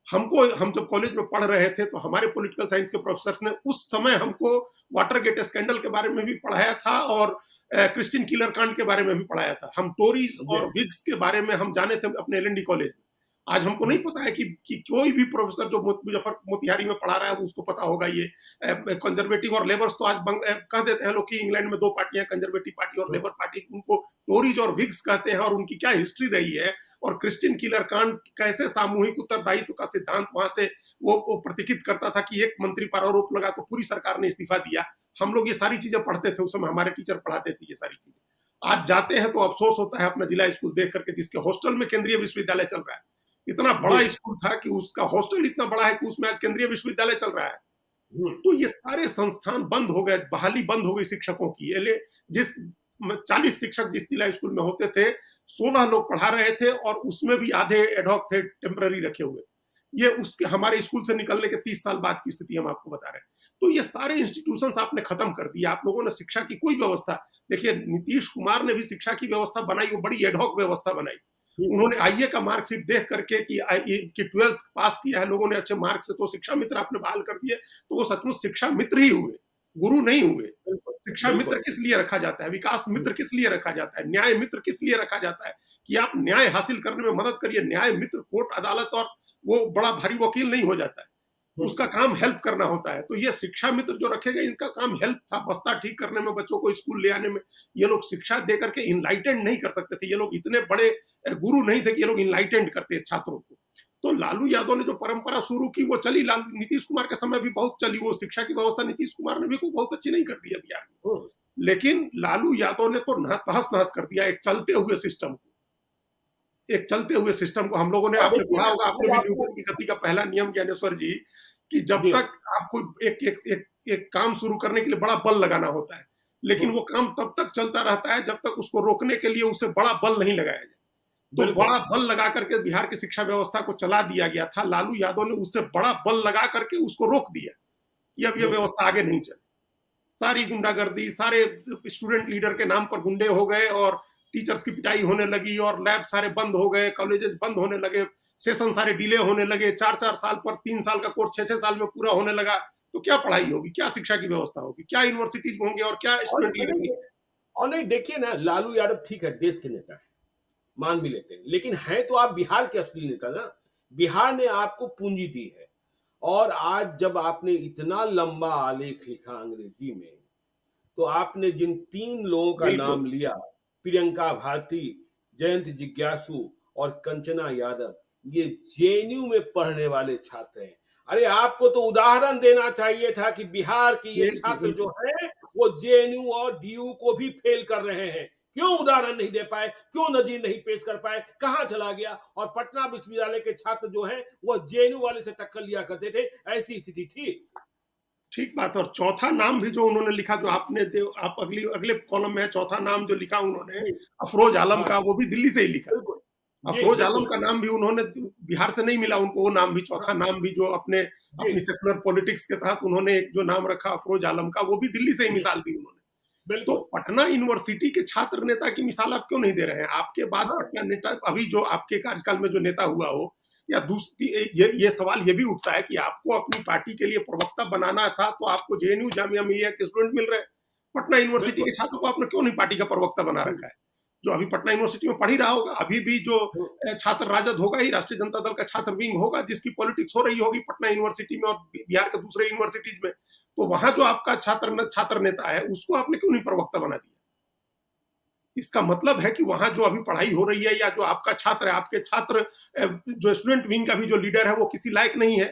हमको हम जब कॉलेज में पढ़ रहे थे तो हमारे पॉलिटिकल साइंस के प्रोफेसर्स ने उस समय हमको वाटरगेट स्कैंडल के बारे में भी पढ़ाया था और क्रिस्टियन किलर कांड के बारे में भी पढ़ाया था। हम टोरीज जी। और विग्स के बारे में हम जाने थे अपने एलएनडी कॉलेज में। आज हमको नहीं पता है कि कोई भी प्रोफेसर जो मोतिहारी में पढ़ा रहा है उसको पता होगा ये कंजर्वेटिव और लेबर्स तो आज कह देते हैं लोग कि इंग्लैंड में दो पार्टियां, कंजर्वेटिव पार्टी और लेबर पार्टी, उनको टोरीज और विग्स कहते हैं और उनकी क्या हिस्ट्री रही है और क्रिस्टियन किलर कांड कैसे सामूहिक उत्तरदायित्व का सिद्धांत वहां से वो प्रतिकित करता था कि एक मंत्री पर आरोप लगा तो पूरी सरकार ने इस्तीफा दिया। हम लोग ये सारी चीजें पढ़ते थे, उस समय हमारे टीचर पढ़ाते थे ये सारी चीजें। आज जाते हैं तो अफसोस होता है अपना जिला स्कूल देख करके, जिसके हॉस्टल में केंद्रीय विश्वविद्यालय चल रहा है। इतना बड़ा जी। स्कूल था कि उसका हॉस्टल इतना बड़ा है कि उसमें आज केंद्रीय विश्वविद्यालय चल रहा है। हम्म। तो ये सारे संस्थान बंद हो गए, बहाली बंद हो गई शिक्षकों की। जिस 40 शिक्षक जिस जिला स्कूल में होते थे, 16 लोग पढ़ा रहे थे और उसमें भी आधे एडहॉक थे, टेम्पररी रखे हुए। ये उसके हमारे स्कूल से निकलने के 30 साल बाद की स्थिति हम आपको बता रहे हैं। तो ये सारे इंस्टीट्यूशंस आपने खत्म कर दिया। आप लोगों ने शिक्षा की कोई व्यवस्था, देखिए नीतीश कुमार ने भी शिक्षा की व्यवस्था बनाई, वो बड़ी एडहॉक व्यवस्था बनाई। हम्म। उन्होंने आईए का मार्कशीट देख करके कि 12th पास किया है लोगों ने अच्छे मार्क से, तो शिक्षा मित्र आपने बहाल कर दिए, तो वो सचमुच शिक्षा मित्र ही हुए, गुरु नहीं हुए। बिल्कुल। शिक्षा मित्र बिल्कुल। किस लिए रखा जाता है, विकास मित्र किस लिए रखा जाता है, न्याय मित्र किस लिए रखा जाता है कि आप न्याय हासिल करने में मदद करिए। न्याय मित्र कोर्ट अदालत और वो बड़ा भारी वकील नहीं हो जाता है, हम्म। उसका काम हेल्प करना होता है। तो ये शिक्षा मित्र जो रखे गए, इनका काम हेल्प था, बस्ता ठीक करने में, बच्चों को स्कूल ले आने में। ये लोग शिक्षा दे करके इनलाइटेंड नहीं कर सकते थे, ये लोग इतने बड़े गुरु नहीं थे कि ये लोग इनलाइटेंड करते छात्रों को। तो लालू यादव ने जो परंपरा शुरू की वो चली, लालू नीतीश कुमार के समय भी बहुत चली। वो शिक्षा की व्यवस्था नीतीश कुमार ने भी कोई बहुत अच्छी नहीं कर दी है बिहार में, हम्म। लेकिन लालू यादव ने तो तहस नहस कर दिया एक चलते हुए सिस्टम को। एक चलते हुए सिस्टम को हम लोगों ने, और आपने देखिए पढ़ा ना, होगा, आपने आज भी आपको। न्यूटन की गति का पहला नियम ज्ञानेश्वर जी, कि जब जी। तक आपको एक काम शुरू करने के लिए बड़ा बल लगाना होता है, लेकिन हम्म। वो काम तब तक चलता रहता है जब तक उसको रोकने के लिए उससे बड़ा बल नहीं लगाया जाए। तो बिल्कुल। बड़ा बल लगा करके बिहार की शिक्षा व्यवस्था को चला दिया गया था। लालू यादव ने उससे बड़ा बल लगा करके उसको रोक दिया कि अब ये हम्म। व्यवस्था आगे नहीं चले। सारी गुंडागर्दी, सारे स्टूडेंट लीडर के नाम पर गुंडे हो गए और टीचर्स की पिटाई होने लगी और लैब सारे बंद हो गए, कॉलेजेस बंद होने लगे, सेशन सारे डिले होने लगे, 4-4 साल पर 3 साल का कोर्स 6-6 साल में पूरा होने लगा। तो क्या पढ़ाई होगी, क्या शिक्षा की व्यवस्था होगी, क्या यूनिवर्सिटीज होंगे और क्या और स्टूडेंट लीडर नहीं, होंगे। और नहीं, देखिए ना, लालू यादव ठीक है, देश के नेता है, मान भी लेते हैं, लेकिन है तो आप बिहार के असली नेता ना। बिहार ने आपको पूंजी दी है। और आज जब आपने इतना लंबा आलेख लिखा अंग्रेजी में, तो आपने जिन 3 लोगों का बिल्कुल। नाम लिया, प्रियंका भारती, जयंत जिज्ञासु और कंचना यादव, ये जेएनयू में पढ़ने वाले छात्र हैं। अरे आपको तो उदाहरण देना चाहिए था कि बिहार के ये बिल्कुल, छात्र जो बिल्कुल। हैं वो जेएनयू और डीयू को भी फेल कर रहे हैं। क्यों उदाहरण नहीं दे पाए, क्यों नजीर नहीं पेश कर पाए, कहां चला गया? और पटना विश्वविद्यालय के छात्र जो हैं वो जेएनयू वाले से टक्कर लिया करते थे, ऐसी स्थिति थी। ठीक बात है। और चौथा नाम भी जो उन्होंने लिखा, जो आप अगले कॉलम में है, चौथा नाम जो लिखा उन्होंने जी। अफरोज आलम हाँ। का, वो भी दिल्ली से ही लिखा। बिल्कुल। जी। अफरोज आलम बिल्कुल। का नाम भी उन्होंने बिहार से नहीं मिला उनको, वो नाम भी, हाँ। चौथा नाम भी जो अपने जी। अपनी सेकुलर पॉलिटिक्स के तहत उन्होंने एक जो नाम रखा अफरोज आलम का, वो भी दिल्ली से ही जी। मिसाल दी उन्होंने। तो बिल्कुल। पटना यूनिवर्सिटी के छात्र नेता की मिसाल आप क्यों नहीं दे रहे हैं? आपके बाद हाँ। पटना नेता, अभी जो आपके कार्यकाल में जो नेता हुआ हो, या दूसरी ये सवाल ये भी उठता है कि आपको अपनी पार्टी के लिए प्रवक्ता बनाना था, तो आपको जेएनयू जामिया मिलिया के स्टूडेंट मिल रहे हैं। पटना यूनिवर्सिटी के बिल्कुल। छात्र को आपने क्यों नहीं पार्टी का प्रवक्ता बना हुँ। रखा है? जो अभी पटना यूनिवर्सिटी में पढ़ ही रहा होगा, अभी भी जो हुँ। छात्र राजद होगा ही, राष्ट्रीय जनता दल का छात्र विंग होगा, जिसकी पॉलिटिक्स हो रही होगी पटना यूनिवर्सिटी में और बिहार के दूसरे यूनिवर्सिटीज में, तो वहां जो आपका छात्र नेता है, उसको आपने क्यों नहीं प्रवक्ता बना दिया? इसका मतलब है कि वहां जो अभी पढ़ाई हो रही है, या जो आपका छात्र है, आपके छात्र जो स्टूडेंट विंग का भी जो लीडर है, वो किसी लायक नहीं है,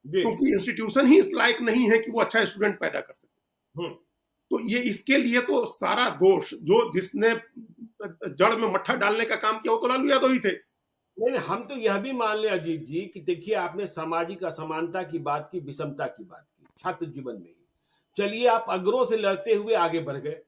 जी। क्योंकि इंस्टीट्यूशन ही इस लायक नहीं है कि वो अच्छा स्टूडेंट पैदा कर सके। हुँ। तो ये, इसके लिए तो सारा दोष, जो जिसने जड़ में मट्ठा डालने का काम किया, वो तो लालू यादव ही थे। नहीं, नहीं, हम तो यह भी मान लें अजीत जी कि देखिए, आपने सामाजिक असमानता की बात की, विषमता की बात की, छात्र जीवन में ही। चलिए, आप अग्रों से लड़ते हुए आगे बढ़ गए।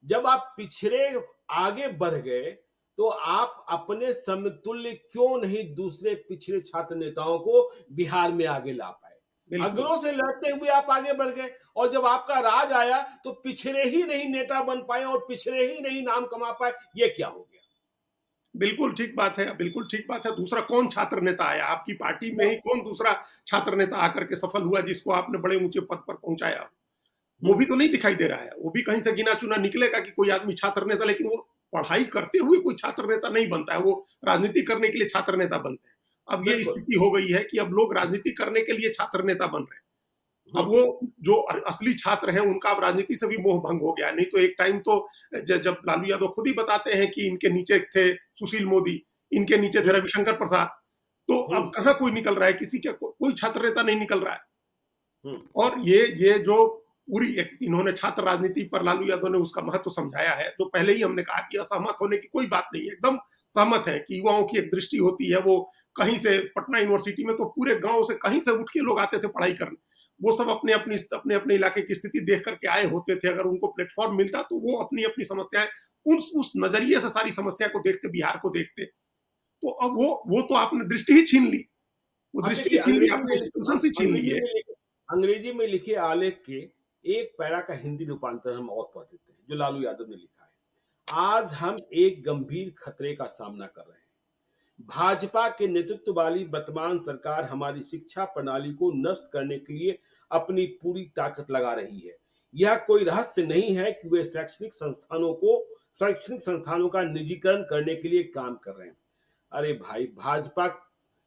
जब आप पिछड़े आगे बढ़ गए, तो आप अपने समतुल्य क्यों नहीं दूसरे पिछड़े छात्र नेताओं को बिहार में आगे ला पाए? बिल्कुल। अग्रों से लड़ते हुए आप आगे बढ़ गए और जब आपका राज आया तो पिछड़े ही नहीं नेता बन पाए और पिछड़े ही नहीं नाम कमा पाए, ये क्या हो गया? बिल्कुल ठीक बात है, बिल्कुल ठीक बात है। दूसरा कौन छात्र नेता आया? आपकी पार्टी में ही कौन दूसरा छात्र नेता आकर के सफल हुआ जिसको आपने बड़े ऊँचे पद पर पहुँचाया? वो हुँ, भी तो नहीं दिखाई दे रहा है। वो भी कहीं से गिना-चुना निकलेगा कि कोई आदमी छात्र नेता, लेकिन वो पढ़ाई करते हुए कोई छात्र नेता नहीं बनता है, वो राजनीति करने के लिए छात्र नेता बनते हैं। अब ये बिल्कुल। स्थिति हो गई है कि अब लोग राजनीति करने के लिए छात्र नेता बन रहे हैं। हुँ, अब वो जो असली छात्र हैं उनका अब राजनीति से भी मोह भंग हो गया। नहीं तो एक टाइम तो जब लालू यादव खुद ही बताते हैं कि इनके नीचे थे सुशील मोदी, इनके नीचे थे हुँ, रविशंकर प्रसाद, तो हुँ, अब कहाँ कोई निकल रहा है, किसी का कोई छात्र नेता नहीं निकल रहा है। हुँ। और ये जो पूरी एक इन्होंने छात्र राजनीति पर लालू यादव ने उसका महत्व समझाया है, तो पहले ही हमने कहा कि असहमत होने की कोई बात नहीं है, एकदम सहमत है कि युवाओं की एक दृष्टि होती है, वो कहीं से पटना यूनिवर्सिटी में तो पूरे गाँव से कहीं से उठ के लोग आते थे पढ़ाई करने। वो सब अपने-अपने इलाके की स्थिति देख कर के आए होते थे, अगर उनको प्लेटफ़ॉर्म मिलता तो वो अपनी-अपनी समस्याएँ उस नज़रिए से सारी समस्या को देखते, बिहार को देखते। तो अब वो तो आपने दृष्टि ही छीन ली, वो अब दृष्टि ही देखिए छीन ली, आपने इंस्टीट्यूशंस ही छीन लिए। अंग्रेजी में लिखे आलेख के एक पैरा का हिंदी रूपांतर हम और पढ़ देते हैं, जो लालू यादव ने लिखा है। आज हम एक गंभीर खतरे का सामना कर रहे हैं। भाजपा के नेतृत्व वाली वर्तमान सरकार हमारी शिक्षा प्रणाली को नष्ट करने के लिए अपनी पूरी ताकत लगा रही है। यह कोई रहस्य नहीं है कि वे शैक्षणिक संस्थानों का निजीकरण करने के लिए काम कर रहे हैं। अरे भाई, भाजपा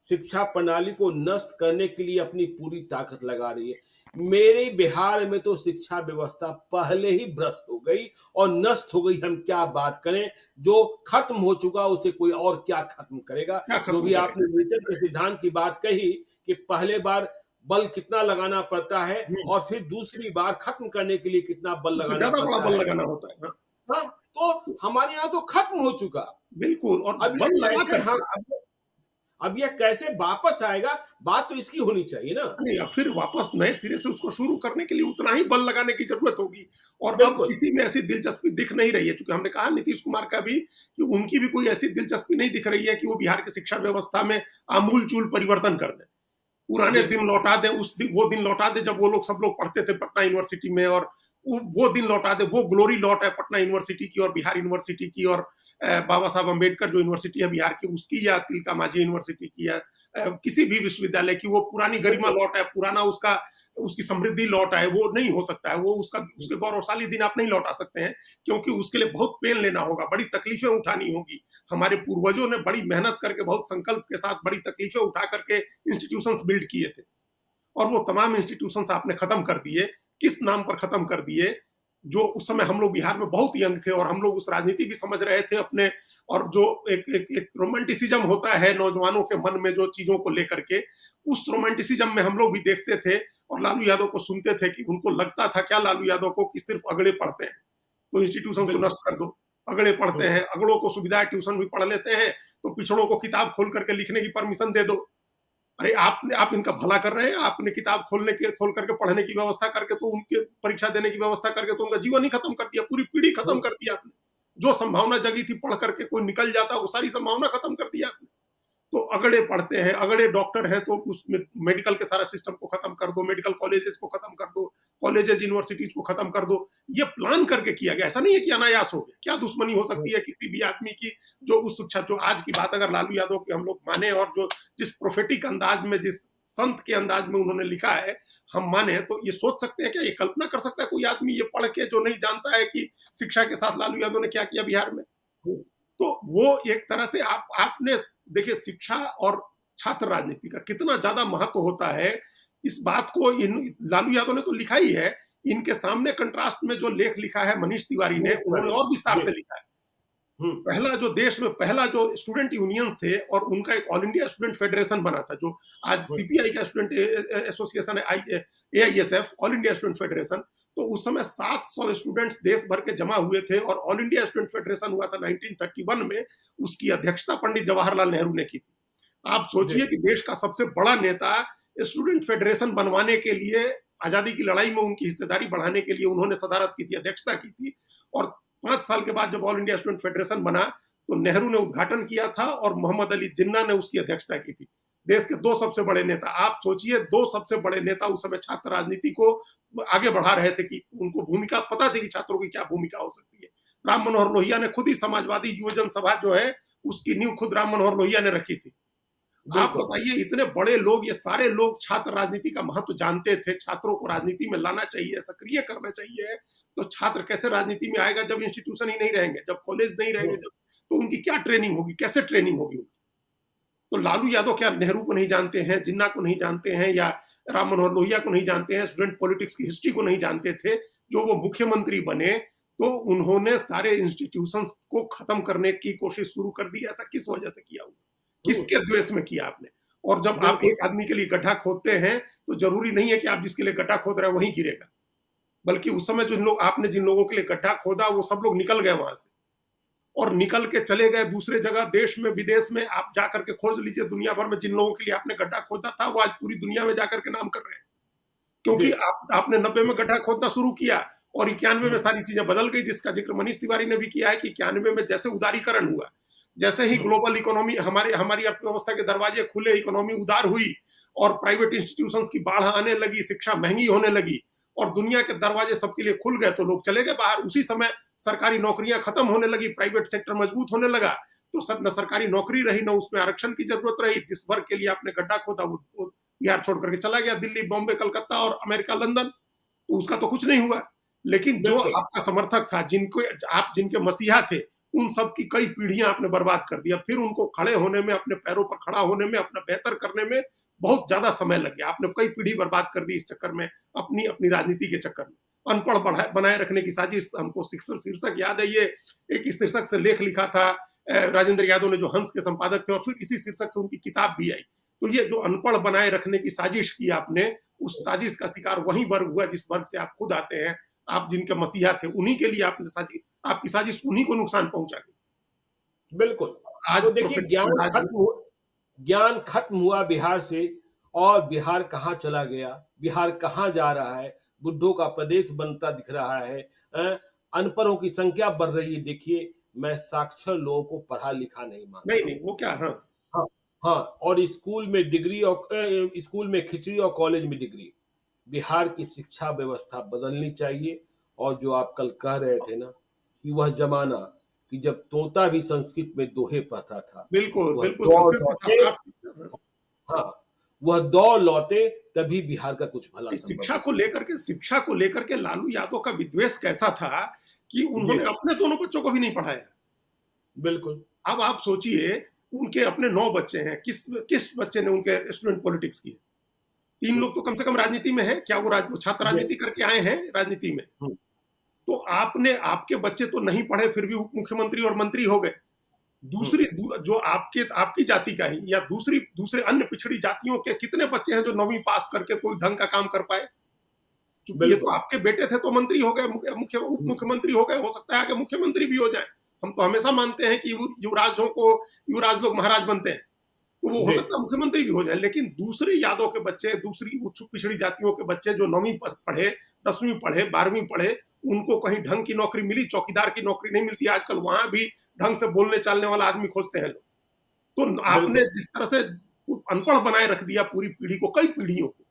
शिक्षा प्रणाली को नष्ट करने के लिए अपनी पूरी ताकत लगा रही है। मेरे बिहार में तो शिक्षा व्यवस्था पहले ही भ्रष्ट हो गई और नष्ट हो गई, हम क्या बात करें। जो खत्म हो चुका उसे कोई और क्या खत्म करेगा। क्या जो खत्म भी आपने करेगा? न्यूटन के सिद्धांत की बात कही कि पहले बार बल कितना लगाना पड़ता है हुँ, और फिर दूसरी बार खत्म करने के लिए कितना बल उससे लगाना ज़्यादा बड़ा पड़ता बल है। लगाना होता है। हाँ, हाँ, तो हमारे यहाँ तो खत्म हो चुका। बिल्कुल। और अब ये बल लगा कैसे, हाँ, करके अब यह कैसे वापस आएगा, बात तो इसकी होनी चाहिए ना। नहीं, या फिर वापस नए सिरे से उसको शुरू करने के लिए उतना ही बल लगाने की ज़रूरत होगी। और अब बिल्कुल। किसी में ऐसी दिलचस्पी दिख नहीं रही है, चूँकि हमने कहा नीतीश कुमार का भी कि उनकी भी कोई ऐसी दिलचस्पी नहीं दिख रही है कि वो बिहार की शिक्षा व्यवस्था में आमूल-चूल परिवर्तन कर दें। पुराने दिन बिल्कुल। लौटा दें, उस दिन वो दिन लौटा दें जब वो लोग सब लोग पढ़ते थे पटना यूनिवर्सिटी में, और वो दिन लौटा दें, वो ग्लोरी लौट है पटना यूनिवर्सिटी की और बिहार यूनिवर्सिटी की, और बाबा साहब अम्बेडकर जो यूनिवर्सिटी है बिहार की उसकी, या तिलका मांझी यूनिवर्सिटी की, या किसी भी विश्वविद्यालय की, वो पुरानी गरिमा बिल्कुल। लौट है, पुराना उसका उसकी समृद्धि लौट आए। वो नहीं हो सकता है, वो उसका उसके गौरवशाली दिन आप नहीं लौटा सकते हैं, क्योंकि उसके लिए बहुत पेन लेना होगा, बड़ी तकलीफें उठानी होगी। हमारे पूर्वजों ने बड़ी मेहनत करके, बहुत संकल्प के साथ बड़ी तकलीफें उठा करके इंस्टीट्यूशंस बिल्ड किए थे, और वो तमाम इंस्टीट्यूशंस आपने खत्म कर दिए। किस नाम पर खत्म कर दिए? जो उस समय हम लोग बिहार में बहुत यंग थे और हम लोग उस राजनीति भी समझ रहे थे अपने, और जो एक रोमांटिसिज्म होता है नौजवानों के मन में जो चीजों को लेकर के, उस रोमांटिसिज्म में हम लोग भी देखते थे और लालू यादव को सुनते थे कि उनको लगता था क्या लालू यादव को कि सिर्फ अगड़े पढ़ते हैं तो इंस्टीट्यूशन को बिल्कुल। नष्ट कर दो। अगड़े पढ़ते हुँ, हैं, अगड़ों को सुविधा है, ट्यूशन भी पढ़ लेते हैं, तो पिछड़ों को किताब खोल करके लिखने की परमिशन दे दो। अरे आप इनका भला कर रहे हैं, आपने किताब खोल करके पढ़ने की व्यवस्था करके, तो उनके परीक्षा देने की व्यवस्था करके तो उनका जीवन ही खत्म कर दिया, पूरी पीढ़ी खत्म हुँ, कर दिया आपने। जो संभावना जगी थी पढ़ करके कोई निकल जाता, वो सारी संभावना खत्म कर दिया आपने। तो अगड़े पढ़ते हैं, अगड़े डॉक्टर हैं, तो उसमें मेडिकल के सारा सिस्टम को खत्म कर दो, मेडिकल कॉलेजेस को खत्म कर दो, कॉलेजेस यूनिवर्सिटीज को खत्म कर दो। ये प्लान करके किया गया, ऐसा नहीं है कि अनायास हो गया। क्या दुश्मनी हो हुँ, सकती है किसी भी आदमी की, जो उस शिक्षा, जो आज की बात अगर लालू यादव की हम लोग माने, और जो जिस प्रोफेटिक अंदाज में, जिस संत के अंदाज में उन्होंने लिखा है, हम माने, तो ये सोच सकते हैं क्या, ये कल्पना कर सकता है कोई आदमी ये पढ़ के, जो नहीं जानता है कि शिक्षा के साथ लालू यादव ने क्या किया बिहार में? हुँ, तो वो एक तरह से आपने देखिए, शिक्षा और छात्र राजनीति का कितना ज्यादा महत्व होता है, इस बात को इन लालू यादव ने तो लिखा ही है। इनके सामने कंट्रास्ट में जो लेख लिखा है मनीष तिवारी ने, नेक्स्ट उन्होंने वाले। और विस्तार जी। से लिखा है। हुँ, पहला जो देश में पहला जो स्टूडेंट यूनियंस थे, और उनका एक ऑल इंडिया स्टूडेंट फेडरेशन बना था, जो आज हुँ, सीपीआई का स्टूडेंट एसोसिएशन है, AISF, all India student federation. तो उस समय 700 स्टूडेंट्स देश भर के जमा हुए थे, और ऑल इंडिया स्टूडेंट फेडरेशन हुआ था 1931 में। उसकी अध्यक्षता पंडित जवाहरलाल नेहरू ने की थी। आप जी। सोचिए कि देश का सबसे बड़ा नेता स्टूडेंट फेडरेशन बनवाने के लिए, आजादी की लड़ाई में उनकी हिस्सेदारी बढ़ाने के लिए उन्होंने सदारत की थी, अध्यक्षता की थी। और 5 साल के बाद जब ऑल इंडिया स्टूडेंट फेडरेशन बना, तो नेहरू ने उद्घाटन किया था और मोहम्मद अली जिन्ना ने उसकी अध्यक्षता की थी। देश के 2 सबसे बड़े नेता, आप सोचिए 2 सबसे बड़े नेता उस समय छात्र राजनीति को आगे बढ़ा रहे थे कि उनको भूमिका पता थी कि छात्रों की क्या भूमिका हो सकती है। राम मनोहर लोहिया ने खुद ही समाजवादी युवजन सभा जो है, उसकी नींव खुद राम मनोहर लोहिया ने रखी थी। आप बिल्कुल, बताइए इतने बड़े लोग, ये सारे लोग छात्र राजनीति का महत्व जानते थे, छात्रों को राजनीति में लाना चाहिए, सक्रिय करना चाहिए, तो छात्र कैसे राजनीति में आएगा जब इंस्टीट्यूशन ही नहीं रहेंगे, जब कॉलेज नहीं रहेंगे, हुँ, जब तो उनकी क्या ट्रेनिंग होगी, कैसे ट्रेनिंग होगी उनकी? तो लालू यादव क्या नेहरू को नहीं जानते हैं, जिन्ना को नहीं जानते हैं, या राम मनोहर लोहिया को नहीं जानते हैं, स्टूडेंट पॉलिटिक्स की हिस्ट्री को नहीं जानते थे? जो वो मुख्यमंत्री बने तो उन्होंने सारे इंस्टीट्यूशंस को खत्म करने की कोशिश शुरू कर दी। ऐसा किस वजह से किया हुआ? हुँ, किसके द्वेष में किया आपने? और जब आप बिल्कुल, एक आदमी के लिए गड्ढा खोदते हैं, तो जरूरी नहीं है कि आप जिसके लिए गड्ढा खोद रहे हैं वहीं गिरेगा, बल्कि उस समय जो लोग आपने जिन लोगों के लिए गड्ढा खोदा वो सब लोग निकल गए वहां से, और निकल के चले गए दूसरे जगह, देश में विदेश में। आप जाकर के खोज लीजिए दुनिया भर में, जिन लोगों के लिए आपने गड्ढा खोदा था वो आज पूरी दुनिया में जाकर के नाम कर रहे हैं, जी, क्योंकि आपने 90 में गड्ढा खोदना शुरू किया और 91 में हुँ, सारी चीजें बदल गई, जिसका जिक्र मनीष तिवारी ने भी किया है कि 91 में जैसे उदारीकरण हुआ, जैसे ही हुँ, ग्लोबल इकोनॉमी हमारी अर्थव्यवस्था के दरवाजे खुले, इकोनॉमी उदार हुई और प्राइवेट इंस्टीट्यूशंस की बाढ़ आने लगी, शिक्षा महंगी होने लगी और दुनिया के दरवाजे सबके लिए खुल गए, तो लोग चले गए बाहर। उसी समय सरकारी नौकरियां खत्म होने लगी, प्राइवेट सेक्टर मजबूत होने लगा, तो न सरकारी नौकरी रही, न उसमें आरक्षण की जरूरत रही। जिस वर्ग के लिए आपने गड्ढा खोदा वो बिहार छोड़ करके चला गया दिल्ली, बॉम्बे, कलकत्ता और अमेरिका, लंदन, तो उसका तो कुछ नहीं हुआ। लेकिन जो बिल्कुल, आपका समर्थक था, आप जिनके मसीहा थे, उन सब की कई पीढ़ियां आपने बर्बाद कर दिया। फिर उनको खड़े होने में, अपने पैरों पर खड़ा होने में, अपना बेहतर करने में बहुत ज्यादा समय लग गया। आपने कई पीढ़ी बर्बाद कर दी इस चक्कर में, अपनी अपनी राजनीति के चक्कर में। अनपढ़ बनाए रखने की साजिश, हमको शीर्षक याद है, ये एक इस शीर्षक से लेख लिखा था राजेंद्र यादव ने, जो हंस के संपादक थे, और फिर इसी शीर्षक से उनकी किताब भी आई। तो ये जो अनपढ़ बनाए रखने की साजिश की आपने, उस साजिश का शिकार वही वर्ग हुआ जिस वर्ग से आप खुद आते हैं। आप जिनके मसीहा थे, उन्हीं के लिए आपकी साजिश उन्हीं को नुकसान पहुंचा गई। बिल्कुल। आज तो देखिए प्रोफेसर आज ज्ञान खत्म हुआ बिहार से और बिहार कहाँ चला गया, बिहार कहाँ जा रहा है, बुड्ढों का प्रदेश बनता दिख रहा है, अनपढ़ों की संख्या बढ़ रही है। देखिए, मैं साक्षर लोगों को पढ़ा-लिखा नहीं नहीं, मानता नहीं, हूँ। वो क्या, हाँ, हाँ, हाँ, और स्कूल में डिग्री और स्कूल में खिचड़ी और कॉलेज में डिग्री। बिहार की शिक्षा व्यवस्था बदलनी चाहिए और जो आप कल कह रहे थे ना कि वह ज़माना कि जब तोता भी संस्कृत में दोहे पढ़ता था, बिल्कुल, वह बिल्कुल दौड़ संस्कृत का लौटे शास्त्र। हाँ, वह दौड़ लौटे तभी बिहार का कुछ भला संभव हो सकता शिक्षा को लेकर के लालू यादव का विद्वेष कैसा था कि है। जी, उन्होंने अपने दोनों बच्चों को भी नहीं पढ़ाया। बिल्कुल। अब आप सोचिए, उनके अपने 9 बच्चे हैं, किस बच्चे ने उनके स्टूडेंट पॉलिटिक्स की है? 3 हुँ, लोग तो कम से कम राजनीति में हैं, क्या वो छात्र जी, राजनीति करके आए हैं राजनीति में? हुँ, तो आपके बच्चे तो नहीं पढ़े, फिर भी उप मुख्यमंत्री और मंत्री हो गए। हुँ, दूसरी जो आपकी जाति का ही, या दूसरे अन्य पिछड़ी जातियों के कितने बच्चे हैं जो 9वीं पास करके कोई ढंग का काम कर पाए? चूंकि ये तो बिल्कुल। आपके बेटे थे तो मंत्री हो गए, उप हुँ, मुख्यमंत्री हो गए, हो सकता है आगे मुख्यमंत्री भी हो जाए। हम तो हमेशा मानते हैं कि युवराज लोग महाराज बनते हैं, तो वो हो जी, सकता है मुख्यमंत्री भी हो जाए। लेकिन दूसरे यादव के बच्चे, दूसरी उच्च पिछड़ी जातियों के बच्चे जो 9वीं पढ़े, 10वीं पढ़े, 12वीं पढ़े, उनको कहीं ढंग की नौकरी मिली, चौकीदार की नौकरी नहीं मिलती आजकल, वहां भी ढंग से बोलने चालने वाला आदमी खोजते हैं लोग। तो आपने बिल्कुल। जिस तरह से अनपढ़ बनाए रख दिया पूरी पीढ़ी को, कई पीढ़ियों को,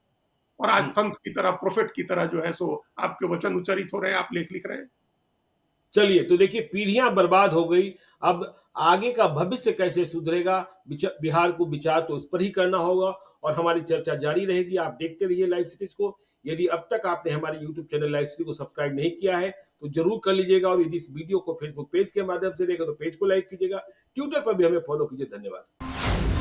और आज हुँ। संत की तरह, प्रोफेट की तरह जो है सो आपके वचन उच्चरित हो रहे हैं, आप लेख लिख रहे हैं। चलिए, तो देखिए पीढ़ियाँ बर्बाद हो गई, अब आगे का भविष्य कैसे सुधरेगा, बिहार को विचार तो इस पर ही करना होगा और हमारी चर्चा जारी रहेगी। आप देखते रहिए लाइव सिटीज़ को। यदि अब तक आपने हमारे यूट्यूब चैनल लाइव सिटी को सब्सक्राइब नहीं किया है, तो ज़रूर कर लीजिएगा और यदि इस वीडियो को फेसबुक पेज के माध्यम से देखें, तो पेज को लाइक कीजिएगा। ट्विटर पर भी हमें फॉलो कीजिए। धन्यवाद।